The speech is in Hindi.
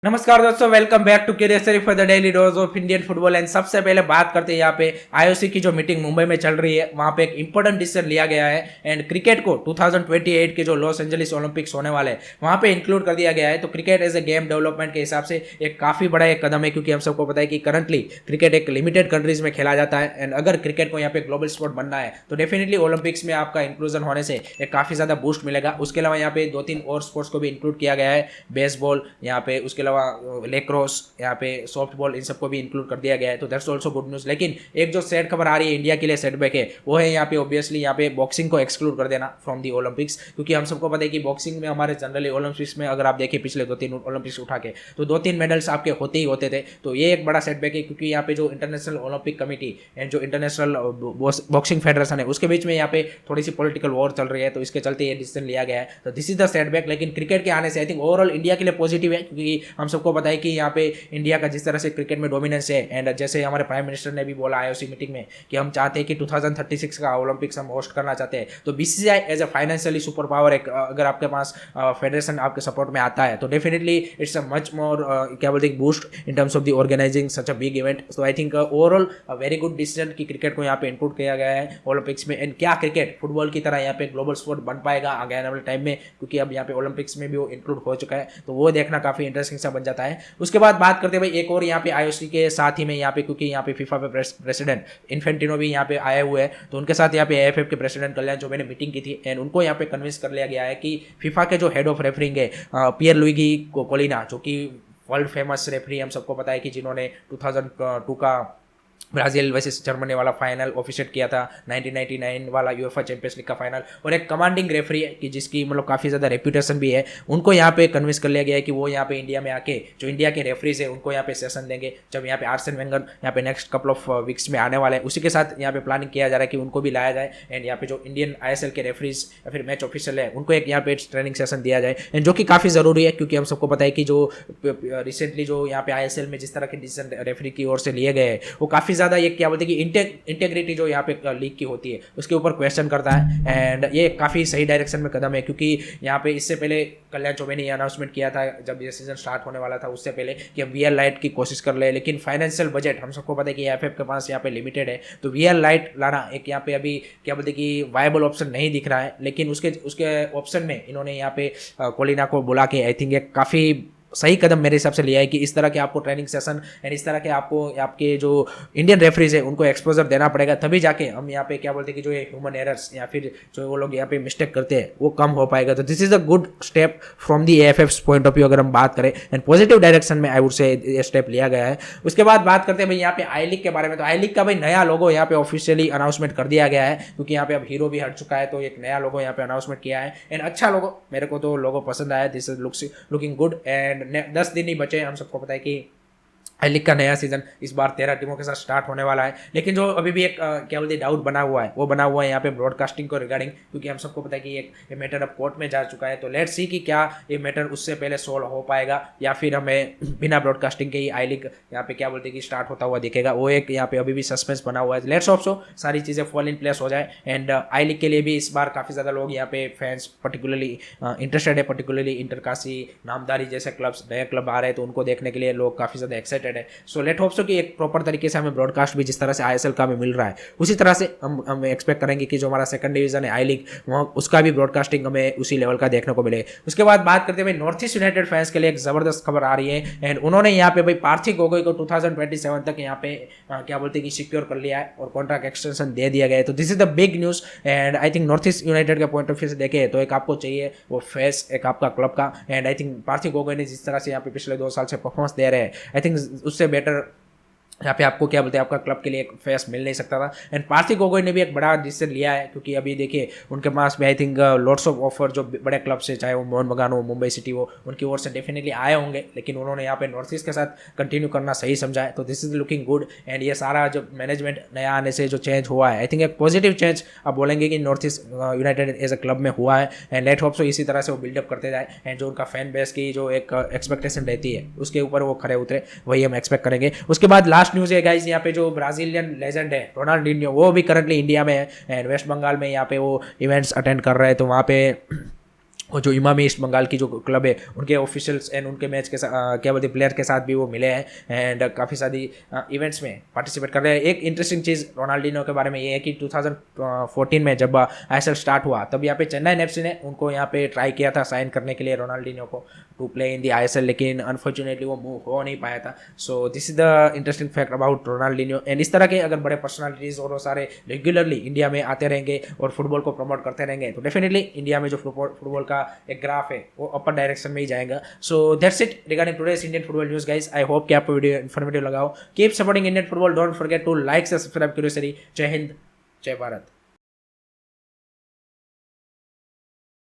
नमस्कार दोस्तों, वेलकम बैक टू क्यूरियसरी for the daily dose of Indian football. And सबसे पहले बात करते हैं यहाँ पे आईओसी की जो मीटिंग मुंबई में चल रही है, वहाँ पे एक इंपॉर्टेंट डिसीजन लिया गया है। एंड क्रिकेट को 2028 के जो लॉस एंजलिस ओलंपिक्स होने वाले हैं वहाँ पे इंक्लूड कर दिया गया है। तो cricket as a game development के हिसाब से एक काफ़ी बड़ा एक कदम है, क्योंकि हम सबको पता है कि करंटली क्रिकेट एक लिमिटेड कंट्रीज में खेला जाता है। एंड अगर क्रिकेट को यहाँ पे ग्लोबल स्पोर्ट बनना है तो डेफिनेटली ओलंपिक्स में आपका इंक्लूजन होने से एक काफ़ी ज़्यादा बूस्ट मिलेगा। उसके अलावा यहाँ पे 2-3 और स्पोर्ट्स को भी इंक्लूड किया गया है, बेसबॉल यहाँ पे, उसके अलावा क्रॉस यहाँ पे, सॉफ्ट बॉल, इन सबको भी इंक्लूड कर दिया गया है। तो दैट्स ऑल्सो गुड न्यूज़। लेकिन एक जो सैड खबर आ रही है इंडिया के लिए, सेटबैक है, वो है यहाँ पे ऑब्वियसली यहाँ पे बॉक्सिंग को एक्सक्लूड कर देना फ्रॉम दी ओलंपिक्स। क्योंकि हम सबको पता है कि बॉक्सिंग में हमारे जनरली ओलंपिक्स में अगर आप देखिए पिछले 2-3 ओलंपिक्स उठा के तो 2-3 मेडल्स आपके होते ही होते थे। तो ये एक बड़ा सेटबैक है, क्योंकि यहाँ पे जो इंटरनेशनल ओलंपिक कमेटी एंड जो इंटरनेशनल बॉक्सिंग फेडरेशन है उसके बीच में यहाँ पे थोड़ी सी पॉलिटिकल वॉर चल रही है। तो इसके चलते ये डिसीजन लिया गया है। तो दिस इज द सेटबैक। लेकिन क्रिकेट के आने से आई थिंक ओवरऑल इंडिया के लिए पॉजिटिव है, क्योंकि हम सबको पता है कि यहाँ पे इंडिया का जिस तरह से क्रिकेट में डोमिनेंस है, एंड जैसे हमारे प्राइम मिनिस्टर ने भी बोला आईओसी मीटिंग में कि हम चाहते हैं कि 2036 का ओलंपिक्स हम होस्ट करना चाहते हैं। तो BCCI as a financially super power, एक अगर आपके पास फेडरेशन आपके सपोर्ट में आता है तो definitely it's a much more क्या बोलते हैं boost in terms of the organising such a big event. So I think overall a very good decision कि क्रिकेट को यहाँ पे इंक्लूड किया गया है ओलंपिक्स में। एंड क्या क्रिकेट फुटबॉल की तरह यहाँ पे ग्लोबल स्पोर्ट बन पाएगा आगे आने वाले टाइम में, क्योंकि अब यहाँ पे ओलंपिक्स में भी वो इंक्लूड हो चुका है। तो वो देखना काफी इंटरेस्टिंग सा बन जाता है। उसके बाद बात करते हैं भाई एक और यहाँ पे आईओसी के साथ ही में यहाँ पे, क्योंकि यहाँ पे फीफा पे प्रेसिडेंट इन्फेंटिनो भी यहाँ पे आए हुए हैं, तो उनके साथ यहाँ पे एएफएफ के प्रेसिडेंट कल्याण जो मैंने मीटिंग की थी, एंड उनको यहाँ पे कन्विंस कर लिया गया है कि फीफा के जो हेड ऑफ रेफरिंग है पियर लुइगी कोलिना, जो कि वर्ल्ड फेमस रेफरी हम सबको पता है कि जिन्होंने 2002 का ब्राजील वर्सेस जर्मनी वाला फाइनल ऑफिशिएट किया था, 1999 वाला यूएफए चैंपियंस लीग का फाइनल, और एक कमांडिंग रेफरी है कि जिसकी मतलब काफ़ी ज़्यादा रेप्यूटेशन भी है। उनको यहाँ पे कन्विंस कर लिया गया है कि वो यहाँ पे इंडिया में आके जो इंडिया के रेफरीज है उनको यहाँ पे सेशन देंगे जब यहाँ पे आर्सेन वेंगर यहाँ पे नेक्स्ट कपल ऑफ वीक्स में आने वाले हैं। उसी के साथ यहाँ पे प्लानिंग किया जा रहा है कि उनको भी लाया जाए, एंड यहाँ पे जो इंडियन आईएसएल के रेफरीज या फिर मैच ऑफिशियल है उनको एक यहाँ पे ट्रेनिंग सेशन दिया जाए, एंड जो कि काफ़ी ज़रूरी है, क्योंकि हम सबको पता है कि जो रिसेंटली जो यहाँ पे आईएसएल में जिस तरह के डिसीजन रेफरी की ओर से लिए गए हैं वो काफ़ी ज़्यादा ये क्या बोलते हैं इंटेग्रिटी जो यहाँ पे लीग की होती है उसके ऊपर क्वेश्चन करता है। एंड ये काफ़ी सही डायरेक्शन में कदम है, क्योंकि यहाँ पे इससे पहले कल्याण चौबे ने अनाउंसमेंट किया था जब ये सीजन स्टार्ट होने वाला था उससे पहले कि हम वीआर लाइट की कोशिश कर ले, लेकिन फाइनेंशियल बजट हम सबको पता है कि एफएफ के पास यहाँ पे लिमिटेड है। तो वीआर लाइट लाना एक यहाँ पे अभी क्या बोलते कि वायबल ऑप्शन नहीं दिख रहा है, लेकिन उसके ऑप्शन में इन्होंने यहाँ पे कोलिना को बुला के आई थिंक एक काफ़ी सही कदम मेरे हिसाब से लिया है कि इस तरह के आपको ट्रेनिंग सेशन एंड इस तरह के आपको आपके जो इंडियन रेफरीज है उनको एक्सपोजर देना पड़ेगा, तभी जाके हम यहाँ पे क्या बोलते हैं कि जो ये ह्यूमन एरर्स या फिर जो वो लोग यहाँ पे मिस्टेक करते हैं वो कम हो पाएगा। तो this is a good step from the AFF point of view अगर हम बात करें, एंड पॉजिटिव डायरेक्शन में आई वुड से ये स्टेप लिया गया है। उसके बाद बात करते हैं भाई यहाँ पे आई लीग के बारे में। तो आई लीग का भाई नया लोगो यहाँ पे ऑफिशियली अनाउंसमेंट कर दिया गया है, क्योंकि यहाँ पे अब हीरो भी हट चुका है, तो एक नया लोगो यहाँ पे अनाउंसमेंट किया है, एंड अच्छा लोगो, मेरे को तो लोगो पसंद आया। This is looking good. And 10 दिन ही बचे, हम सबको पता है कि आई लीग का नया सीजन इस बार 13 टीमों के साथ स्टार्ट होने वाला है। लेकिन जो अभी भी एक क्या बोलते हैं डाउट बना हुआ है वो बना हुआ है यहाँ पे ब्रॉडकास्टिंग को रिगार्डिंग, क्योंकि हम सबको पता है कि ये मैटर अब कोर्ट में जा चुका है। तो लेट्स सी कि क्या ये मैटर उससे पहले सोल्व हो पाएगा या फिर हमें बिना ब्रॉडकास्टिंग के ही आई लीग यहाँ पे क्या बोलते हैं कि स्टार्ट होता हुआ दिखेगा। वो एक यहाँ पे अभी भी सस्पेंस बना हुआ है। लेट्स होप सो सारी चीज़ें फॉल इन प्लेस हो जाए, एंड आई लीग के लिए भी इस बार काफ़ी ज़्यादा लोग यहाँ पे फैंस पर्टिकुलरली इंटरेस्टेड है, पर्टिकुलरली इंटरकाशी, नामदारी जैसे क्लब्स, नए क्लब आ रहे हैं तो उनको देखने के लिए लोग काफ़ी ज़्यादा एक्साइटेड है। सो लेट होप सो कि एक प्रॉपर तरीके से हमें ब्रॉडकास्ट भी जिस तरह से आईएसएल का हमें मिल रहा है उसी तरह से हम एक्सपेक्ट करेंगे कि जो हमारा सेकंड डिवीजन है आई लीग वहाँ उसका भी ब्रॉडकास्टिंग हमें उसी लेवल का देखने को मिले। उसके बाद बात करते हैं भाई नॉर्थ ईस्ट यूनाइटेड फैंस के लिए एक जबरदस्त खबर आ रही है, एंड उन्होंने यहाँ पे भाई पार्थिव गोगोई को 2027 तक यहाँ पे क्या बोलते हैं कि सिक्योर कर लिया है और कॉन्ट्रैक्ट एक्सटेंशन दे दिया गया है। तो this is the big news, and I think north East United के पॉइंट ऑफ व्यू से देखें तो एक आपको चाहिए वो फेस एक आपका क्लब का, एंड आई थिंक पार्थिव गोगोई ने जिस तरह से यहाँ पे पिछले 2 साल से परफॉर्मेंस दे रहे हैं आई थिंक उससे बेटर यहाँ पे आपको क्या बोलते हैं आपका क्लब के लिए एक फेस मिल नहीं सकता था। एंड पार्थिव गोगोई ने भी एक बड़ा डिसीजन लिया है, क्योंकि अभी देखिए उनके पास भी I think lots of offer जो बड़े क्लब से, चाहे वो मोहन बगान हो, मुंबई सिटी हो, उनकी ओर से डेफिनेटली आए होंगे, लेकिन उन्होंने यहाँ पे नॉर्थ ईस्ट के साथ कंटिन्यू करना सही समझा है। तो this is looking good, and ये सारा जो मैनेजमेंट नया आने से जो चेंज हुआ है आई थिंक एक पॉजिटिव चेंज आप बोलेंगे कि North East United as a club में हुआ है, एंड लेट होप सो इसी तरह से वो बिल्डअप करते जाए, एंड जो उनका फैन बेस की जो एक एक्सपेक्टेशन रहती है उसके ऊपर वो खड़े उतरे, वही हम एक्सपेक्ट करेंगे। उसके बाद लास्ट न्यूज़ है गाइज, यहाँ पे जो ब्राजीलियन लेजेंड है रोनाल्डिन्हो वो भी करंटली इंडिया में है, एंड वेस्ट बंगाल में यहाँ पे वो इवेंट्स अटेंड कर रहे हैं। तो वहाँ पे और जो इमामी ईस्ट बंगाल की जो क्लब है उनके ऑफिशियल्स एंड उनके मैच के साथ क्या बोलते प्लेयर के साथ भी वो मिले हैं एंड काफ़ी सारी इवेंट्स में पार्टिसिपेट कर रहे हैं। एक इंटरेस्टिंग चीज़ रोनाल्डिनो के बारे में ये है कि 2014 में जब आईएसएल स्टार्ट हुआ तब यहाँ पे चेन्नई एफसी ने उनको यहाँ पे ट्राई किया था साइन करने के लिए रोनाल्डिनो को to play in the ISL, लेकिन अनफॉर्चुनेटली वो मूव हो नहीं पाया था। So this is the interesting fact about Ronaldinho and इस तरह के अगर बड़े पर्सनालिटीज़ और वो सारे रेगुलरली इंडिया में आते रहेंगे और फुटबॉल को प्रमोट करते रहेंगे तो डेफिनेटली इंडिया में जो फुटबॉल का एक ग्राफ है वो अपर डायरेक्शन में ही जाएगा। So that's it regarding today's Indian football news guys. I hope कि आपको वीडियो इन्फॉर्मेटिव लगा हो। Keep supporting Indian football, don't forget to like subscribe करो। जय हिंद, जय भारत।